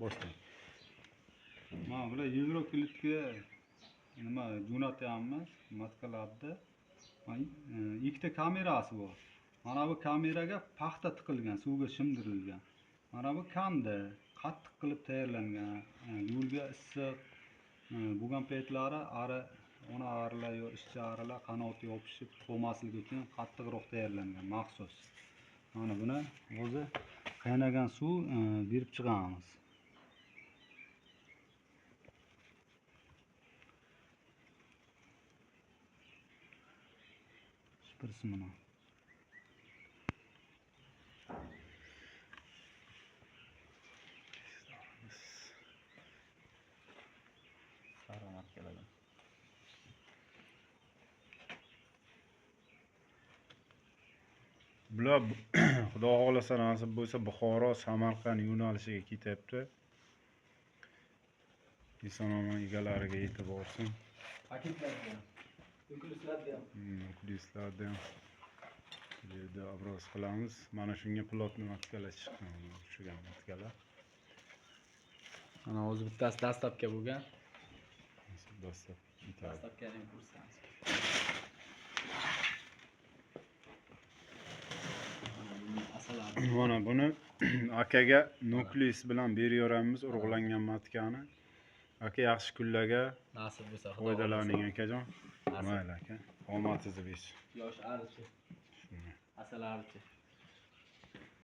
boshlang. Mana bular Euroklipga nima jo'natyapmiz matkalarni. Ikkita kamerasi bor. Mana bu kameraga paxta tiqilgan, suvga shimdirilgan. Mana bu kanda qattiq qilib tayyorlangan. Yo'lga issiq bo'lgan paytlari ona arilar yo ishchi arilar qanoti yopishib qolmasligi uchun qattiqroq tayyorlangan maxsus. Mana buni o'zi qaynagan suv berib chiqamiz. Shpirsi mana. Saramat keladi. Bular xudo xohlasa nasib bo'lsa Buxoro, Samarqand yo'nalishiga ketyapti. Eson-omon egalariga yetib borsin. Paketlarga, nukleslarga Nukleslarga bu yerda obroz qilamiz. Mana shunga plotni matkalar chiqqan, tushgan matkalar. Mana o'zi bittasi dastlabki bo'lgan. Dastlabki ham ko'rsatamiz. Mana buni akaga nukleus bilan beraveramiz urug'langan matkani. Aka yaxshi kunlarga Nasib bo'lsa foydalaning akajon. Mayli aka. Omadingizni bersin. Yosh arichi. Asal arichi.